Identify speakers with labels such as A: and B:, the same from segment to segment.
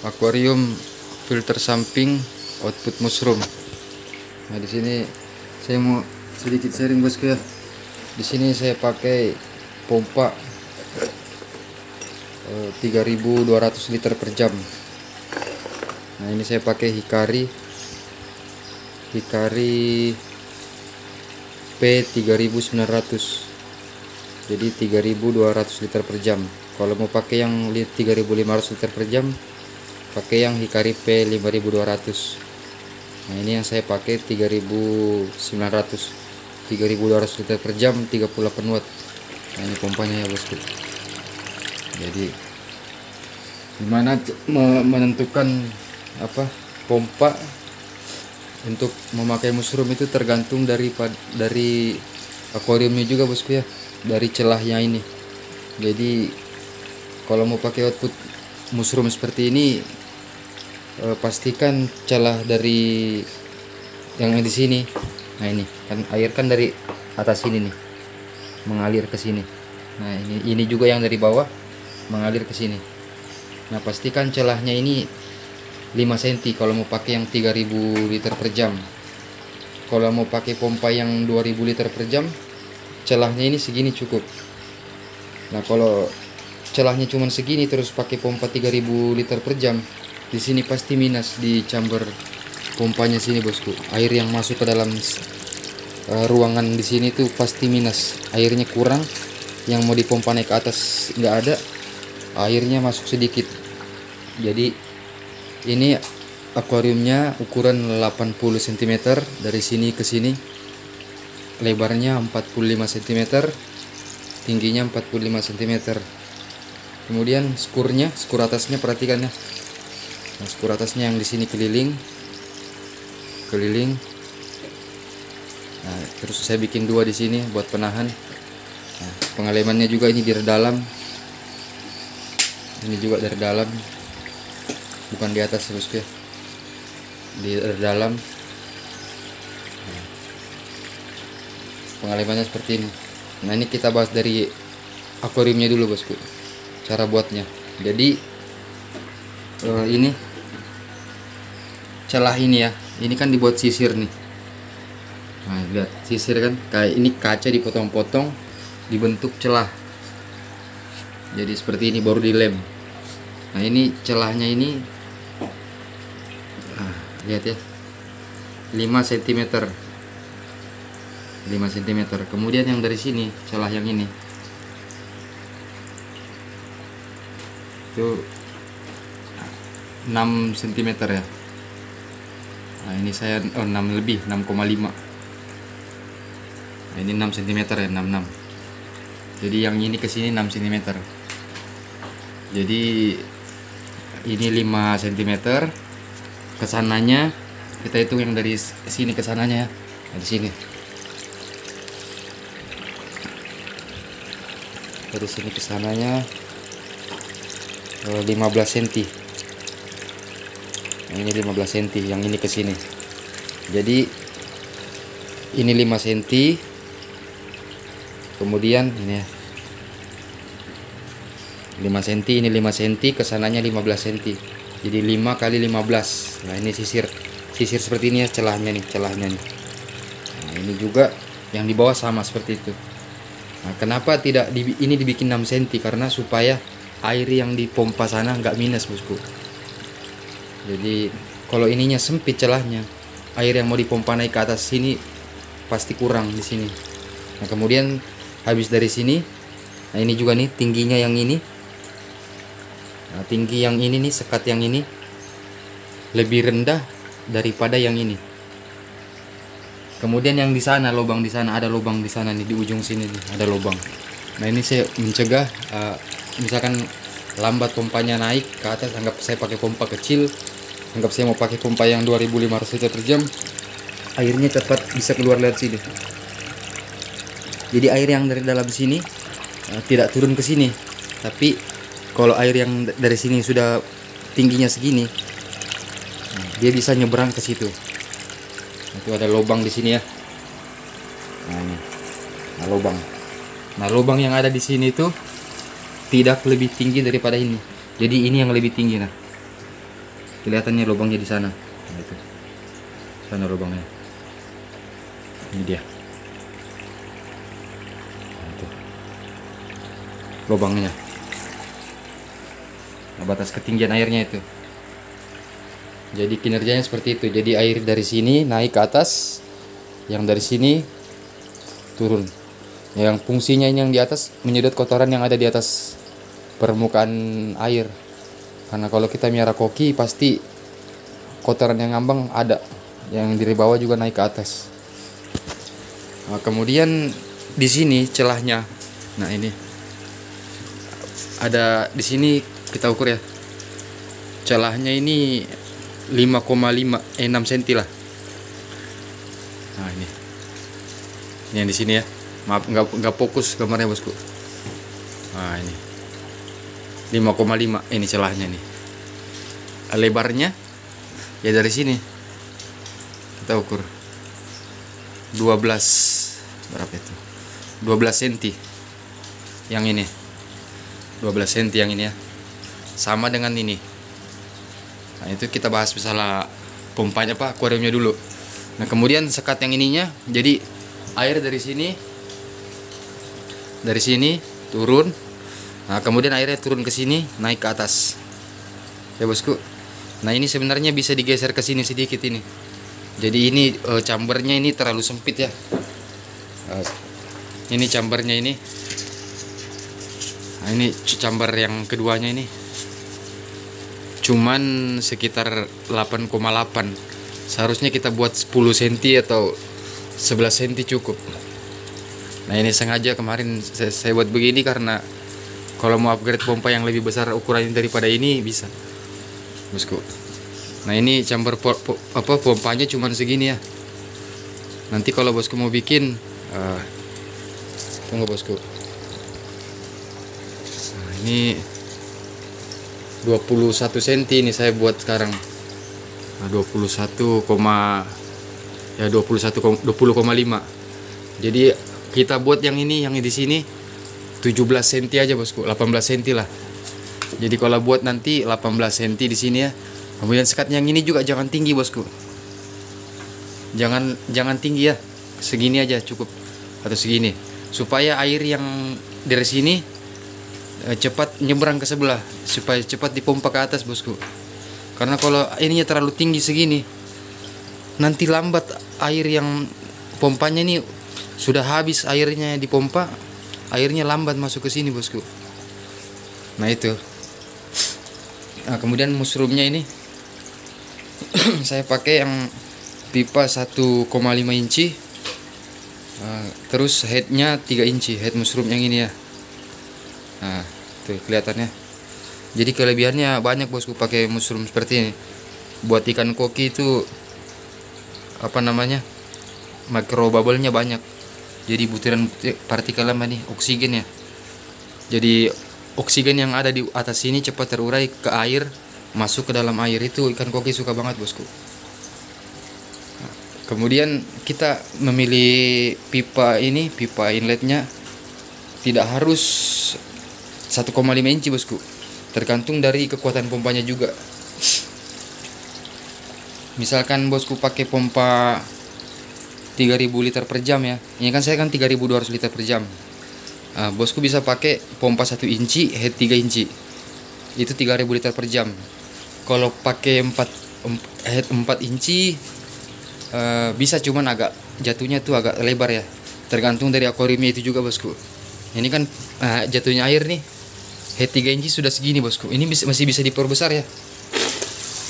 A: akuarium filter samping output mushroom. Nah, di sini saya mau sedikit sharing bosku ya. Di sini saya pakai pompa 3200 liter per jam. Nah, ini saya pakai Hikari P3900. Jadi 3200 liter per jam. Kalau mau pakai yang 3500 liter per jam, pakai yang Hikari P5200. Nah, ini yang saya pakai 3200 liter per jam, 38 watt. Nah, ini pompanya ya bosku. Jadi gimana menentukan pompa untuk memakai mushroom itu tergantung dari akuariumnya juga bosku ya, dari celahnya ini. Jadi kalau mau pakai output mushroom seperti ini, pastikan celah dari yang di sini. Nah, ini kan air kan dari atas sini nih mengalir ke sini. Nah, ini juga yang dari bawah mengalir ke sini. Nah, pastikan celahnya ini 5 cm kalau mau pakai yang 3000 liter per jam. Kalau mau pakai pompa yang 2000 liter per jam, celahnya ini segini cukup. Nah, kalau celahnya cuma segini terus pakai pompa 3000 liter per jam, di sini pasti minus di chamber pompanya sini bosku. Air yang masuk ke dalam ruangan di sini tuh pasti minus, airnya kurang. Yang mau dipompa naik ke atas nggak ada, airnya masuk sedikit. Jadi ini akuariumnya ukuran 80 cm dari sini ke sini, lebarnya 45 cm, tingginya 45 cm. Kemudian skur atasnya perhatikan ya. Nah, skur atasnya yang di sini keliling. Nah, terus saya bikin 2 di sini buat penahan. Nah, pengalemannya juga ini dari dalam. Ini juga dari dalam, bukan di atas bosku ya, dari dalam. Nah, pengalemannya seperti ini. Nah, ini kita bahas dari akuariumnya dulu bosku, cara buatnya. Jadi ini celah ini ya, ini kan dibuat sisir nih. Nah, lihat sisir kan, kayak ini kaca dipotong-potong, dibentuk celah. Jadi seperti ini baru dilem. Nah, ini celahnya ini, nah, lihat ya, 5 cm. Kemudian yang dari sini, celah yang ini itu 6 cm ya. Nah, ini saya 6 lebih, 6,5. Nah, ini 6 cm ya, 66. Jadi yang ini ke sini 6 cm. Jadi ini 5 cm. Kesananya kita hitung yang dari sini ke sananya ya. Nah, di sini. Dari sini ke sananya 15 cm. Nah, ini 15 cm, yang ini ke sini. Jadi ini 5 cm. Kemudian ini ya, 5 cm, ini 5 cm, kesananya 15 cm. Jadi 5 kali 15. Nah, ini sisir seperti ini ya, celahnya nih. Nah, ini juga yang di bawah sama seperti itu. Nah, kenapa tidak ini dibikin 6 cm? Karena supaya air yang dipompa sana nggak minus bosku. Jadi kalau ininya sempit celahnya, air yang mau dipompa naik ke atas sini pasti kurang di sini. Nah, kemudian habis dari sini, nah ini juga nih tingginya yang ini. Nah, tinggi yang ini nih, sekat yang ini lebih rendah daripada yang ini. Kemudian yang di sana, lubang di sana, ada lubang di sana nih, di ujung sini nih ada lubang. Nah, ini saya mencegah misalkan lambat pompanya naik ke atas, anggap saya pakai pompa kecil, anggap saya mau pakai pompa yang 2500 liter per jam, airnya cepat bisa keluar lewat sini. Jadi air yang dari dalam sini tidak turun ke sini, tapi kalau air yang dari sini sudah tingginya segini, dia bisa nyebrang ke situ. Itu ada lubang di sini ya. Nah, ini. Nah, lubang yang ada di sini itu tidak lebih tinggi daripada ini. Jadi ini yang lebih tinggi. Nah, kelihatannya lubangnya di sana. Nah, itu sana lubangnya, ini dia. Nah, itu lubangnya. Nah, batas ketinggian airnya itu. Jadi kinerjanya seperti itu. Jadi air dari sini naik ke atas, yang dari sini turun. Yang fungsinya yang di atas menyedot kotoran yang ada di atas permukaan air. Karena kalau kita miara koki pasti kotoran yang ngambang ada, yang dari bawah juga naik ke atas. Nah, kemudian di sini celahnya. Nah, ini ada di sini kita ukur ya. Celahnya ini 5,6 cm lah. Nah, ini yang di sini ya. Maaf nggak fokus gambarnya bosku. Nah, ini 5,5 ini celahnya nih. Lebarnya ya dari sini kita ukur 12 berapa itu? 12 cm. Yang ini 12 cm yang ini ya. Sama dengan ini. Nah, itu kita bahas misalnya pompanya akuariumnya dulu. Nah, kemudian sekat yang ininya, jadi air dari sini turun. Nah, kemudian airnya turun ke sini, naik ke atas. Ya bosku. Nah, ini sebenarnya bisa digeser ke sini sedikit ini. Jadi ini chambernya ini terlalu sempit ya. Ini chambernya ini. Nah, ini chamber yang keduanya ini. Cuman sekitar 8,8. Seharusnya kita buat 10 cm atau 11 cm cukup. Nah, ini sengaja kemarin saya buat begini karena kalau mau upgrade pompa yang lebih besar ukurannya daripada ini bisa, bosku. Nah, ini chamber pompanya cuman segini ya. Nanti kalau bosku mau bikin tunggu bosku. Nah, ini 21 cm ini saya buat sekarang. Nah, 20,5. Jadi kita buat yang ini, yang di sini 17 cm aja bosku, 18 cm lah. Jadi kalau buat nanti 18 cm di sini ya. Kemudian sekat yang ini juga jangan tinggi bosku. Jangan tinggi ya. Segini aja cukup atau segini. Supaya air yang dari sini cepat nyebrang ke sebelah, supaya cepat dipompa ke atas bosku. Karena kalau ininya terlalu tinggi segini, nanti lambat air yang pompanya ini sudah habis airnya dipompa, airnya lambat masuk ke sini bosku. Nah, itu. Nah, kemudian mushroomnya ini saya pakai yang pipa 1,5 inci. Terus headnya 3 inci, head mushroom yang ini ya. Nah, tuh kelihatannya. Jadi kelebihannya banyak bosku pakai mushroom seperti ini. Buat ikan koki itu apa namanya, micro bubble-nya banyak. Jadi butiran partikel apa nih, oksigen ya. Jadi oksigen yang ada di atas sini cepat terurai ke air, masuk ke dalam air. Itu ikan koki suka banget bosku. Nah, kemudian kita memilih pipa ini, pipa inletnya tidak harus 1,5 inci bosku, tergantung dari kekuatan pompanya juga. Misalkan bosku pakai pompa 3000 liter per jam ya, ini kan saya kan 3200 liter per jam. Bosku bisa pakai pompa 1 inci, head 3 inci, itu 3000 liter per jam. Kalau pakai head 4 inci bisa, cuman agak jatuhnya tuh agak lebar ya, tergantung dari akuariumnya itu juga bosku. Ini kan jatuhnya air nih, head 3 inci sudah segini bosku. Ini masih bisa diperbesar ya.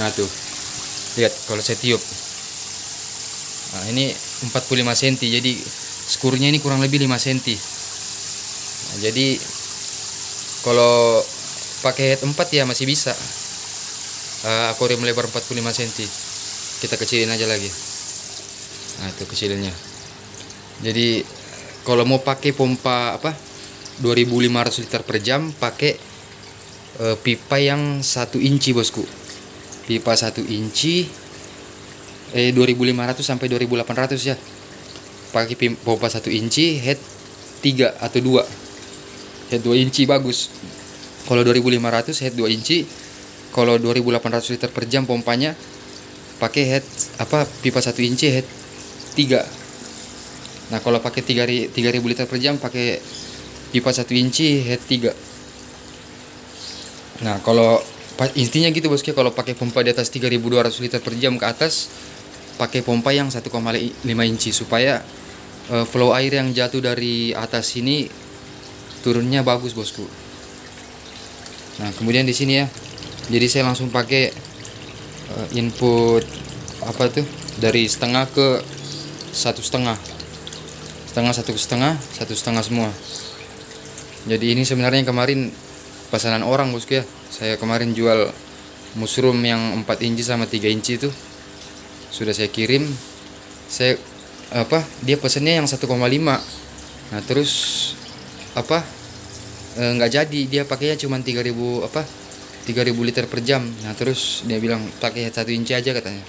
A: Nah tuh, lihat kalau saya tiup. Nah, ini 45 cm, jadi skurnya ini kurang lebih 5 cm. Nah, jadi kalau pakai head 4 ya masih bisa. Akuarium lebar 45 cm. Kita kecilin aja lagi. Nah, itu kecilinnya. Jadi kalau mau pakai pompa 2500 liter per jam, pakai pipa yang 1 inci bosku. Pipa 1 inci 2500 sampai 2800 ya. Pakai pompa 1 inci, head 3 atau 2. Head 2 inci bagus. Kalau 2500 head 2 inci. kalau 2800 liter per jam pompanya pakai head pipa 1 inci head 3. Nah kalau pakai 3000 liter per jam pakai pipa 1 inci head 3. Nah kalau intinya gitu bosku, kalau pakai pompa di atas 3200 liter per jam ke atas pakai pompa yang 1,5 inci supaya flow air yang jatuh dari atas sini turunnya bagus bosku. Nah kemudian di sini ya, jadi saya langsung pakai input dari setengah ke 1,5, setengah semua. Jadi ini sebenarnya kemarin pesanan orang bosku ya. Saya kemarin jual mushroom yang 4 inci sama 3 inci itu sudah saya kirim. Dia pesannya yang 1,5. Nah terus nggak jadi, dia pakainya cuma 3000 liter per jam. Nah terus dia bilang pakai head 1 inci aja katanya.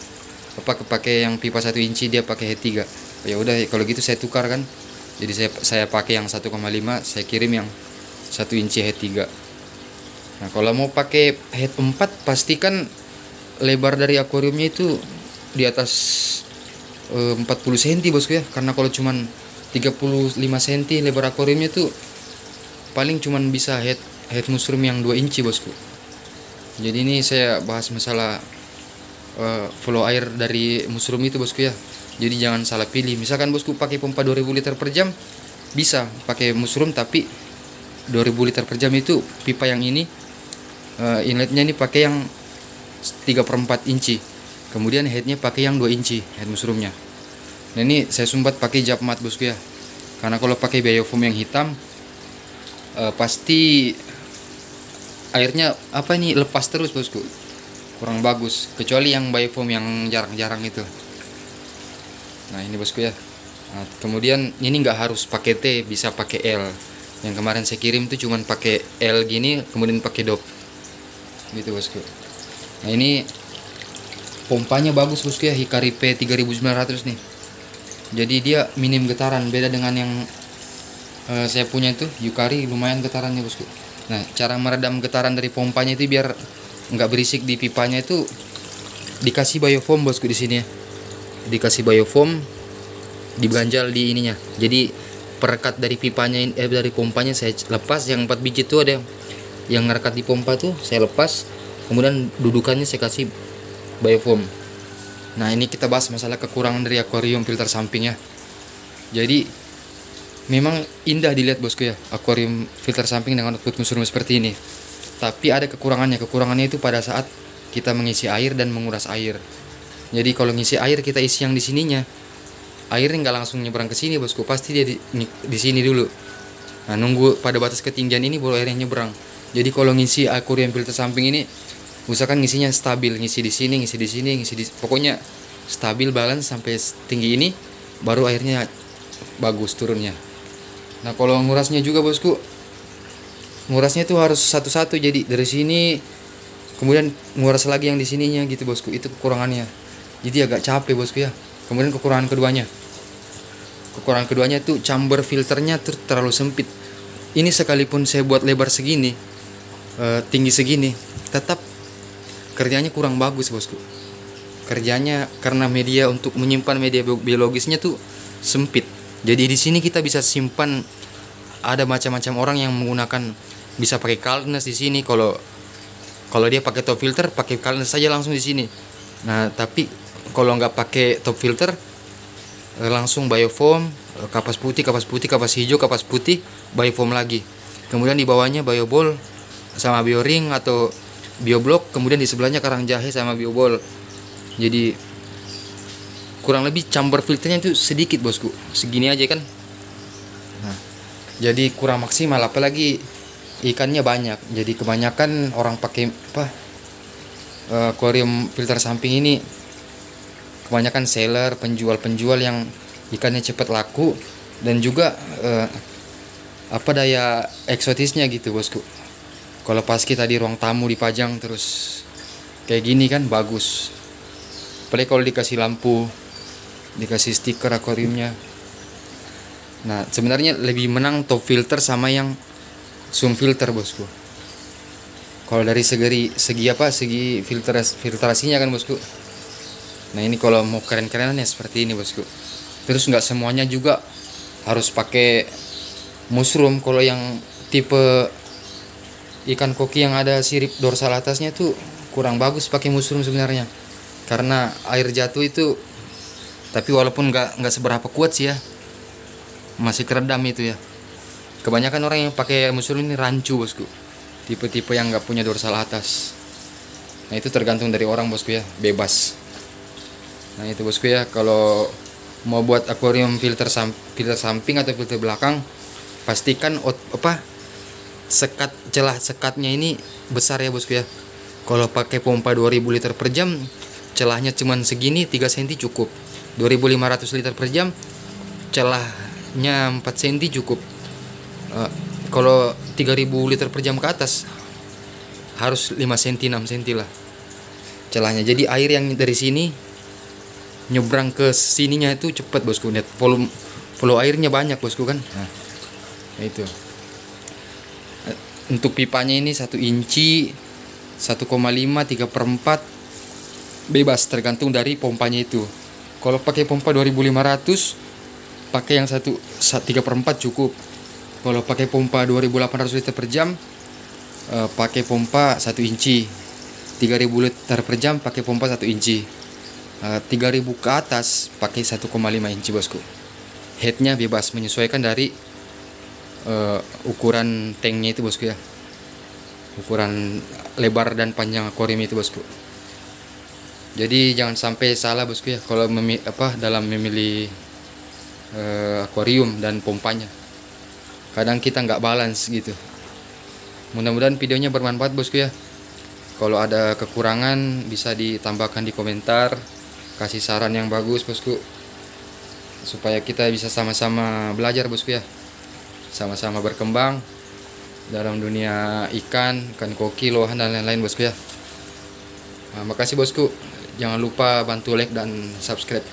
A: Pakai yang pipa 1 inci, dia pakai head 3. Ya udah kalau gitu saya tukar kan. Jadi saya pakai yang 1,5, saya kirim yang 1 inci head 3. Nah kalau mau pakai head 4 pastikan lebar dari akuariumnya itu di atas 40 cm bosku ya. Karena kalau cuman 35 cm lebar akuariumnya tuh paling cuman bisa head mushroom yang 2 inci bosku. Jadi ini saya bahas masalah flow air dari mushroom itu bosku ya. Jadi jangan salah pilih. Misalkan bosku pakai pompa 2000 liter per jam bisa pakai mushroom, tapi 2000 liter per jam itu pipa yang ini inletnya ini pakai yang 3/4 inci. Kemudian headnya pakai yang 2 inci head mushroomnya. Nah ini saya sumbat pakai jab mat bosku ya. Karena kalau pakai biofoam yang hitam pasti airnya lepas terus bosku, kurang bagus. Kecuali yang biofoam yang jarang-jarang itu. Nah ini bosku ya. Nah, kemudian ini nggak harus pakai T, bisa pakai L. Yang kemarin saya kirim tuh cuman pakai L gini, kemudian pakai dop gitu bosku. Nah ini pompanya bagus bosku ya, Hikari P3900 nih. Jadi dia minim getaran, beda dengan yang saya punya itu Yukari, lumayan getarannya bosku. Nah cara meredam getaran dari pompanya itu biar nggak berisik di pipanya itu dikasih biofoam bosku di sini ya. Dikasih biofoam, diganjal di ininya. Jadi perekat dari pipanya dari pompanya saya lepas, yang 4 biji itu ada yang ngerekat di pompa tuh saya lepas, kemudian dudukannya saya kasih biofoam. Nah ini kita bahas masalah kekurangan dari akuarium filter samping ya. Jadi memang indah dilihat bosku ya akuarium filter samping dengan output mushroom seperti ini, tapi ada kekurangannya. Kekurangannya itu pada saat kita mengisi air dan menguras air. Jadi kalau ngisi air kita isi yang di sininya, airnya nggak langsung nyebrang ke sini bosku, pasti dia di sini dulu. Nah nunggu pada batas ketinggian ini baru airnya nyebrang. Jadi kalau ngisi akuarium filter samping ini usahakan ngisinya stabil, ngisi di sini, pokoknya stabil, balance sampai tinggi ini, baru airnya bagus turunnya. Nah kalau ngurasnya juga bosku, ngurasnya tuh harus satu-satu. Jadi dari sini kemudian nguras lagi yang di sininya gitu bosku, itu kekurangannya. Jadi agak capek bosku ya. Kemudian kekurangan keduanya tuh chamber filternya tuh terlalu sempit. Ini sekalipun saya buat lebar segini, tinggi segini, tetap kerjanya kurang bagus bosku. Kerjanya karena media untuk menyimpan media biologisnya tuh sempit. Jadi di sini kita bisa simpan, ada macam-macam orang yang menggunakan, bisa pakai Kaltnes di sini. Kalau dia pakai top filter, pakai Kaltnes saja langsung di sini. Nah tapi kalau nggak pakai top filter, langsung biofoam, kapas putih, kapas hijau, kapas putih, biofoam lagi. Kemudian di bawahnya biobol sama bioring atau bioblok, kemudian di sebelahnya karang jahe sama biobol. Jadi kurang lebih chamber filternya itu sedikit bosku, segini aja kan. Nah, jadi kurang maksimal, apalagi ikannya banyak. Jadi kebanyakan orang pakai akuarium filter samping ini kebanyakan seller, penjual yang ikannya cepat laku, dan juga daya eksotisnya gitu bosku. Kalau pas kita di ruang tamu dipajang terus kayak gini kan bagus. Apalagi kalau dikasih lampu, dikasih stiker akuariumnya. Nah sebenarnya lebih menang top filter sama yang zoom filter bosku. Kalau dari segi filtrasinya kan bosku. Nah ini kalau mau keren-kerenan ya seperti ini bosku. Terus nggak semuanya juga harus pakai mushroom. Kalau yang tipe ikan koki yang ada sirip dorsal atasnya tuh kurang bagus pakai mushroom sebenarnya, karena air jatuh itu. Tapi walaupun nggak seberapa kuat sih ya, masih keredam itu ya. Kebanyakan orang yang pakai mushroom ini rancu bosku, tipe-tipe yang nggak punya dorsal atas. Nah itu tergantung dari orang bosku ya, bebas. Nah itu bosku ya, kalau mau buat akuarium filter samping atau filter belakang, pastikan celah sekatnya ini besar ya bosku ya. Kalau pakai pompa 2000 liter per jam, celahnya cuman segini, 3 cm cukup. 2500 liter per jam, celahnya 4 cm cukup. Kalau 3000 liter per jam ke atas, harus 5 cm 6 cm lah celahnya. Jadi air yang dari sini nyebrang ke sininya itu cepat bosku. Net flow airnya banyak bosku kan. Nah itu. Untuk pipanya ini 1 inci, 1,5, 3/4, bebas tergantung dari pompanya itu. Kalau pakai pompa 2500, pakai yang 3/4 cukup. Kalau pakai pompa 2800 liter per jam, pakai pompa 1 inci. 3000 liter per jam pakai pompa 1 inci. 3000 ke atas pakai 1,5 inci bosku. Headnya bebas, menyesuaikan dari ukuran tanknya itu bosku ya, ukuran lebar dan panjang akuarium itu bosku. Jadi jangan sampai salah bosku ya kalau dalam memilih akuarium dan pompanya. Kadang kita nggak balance gitu. Mudah-mudahan videonya bermanfaat bosku ya. Kalau ada kekurangan bisa ditambahkan di komentar, kasih saran yang bagus bosku, supaya kita bisa sama-sama belajar bosku ya, sama-sama berkembang dalam dunia ikan koki, lohan dan lain-lain bosku ya. Makasih bosku, jangan lupa bantu like dan subscribe.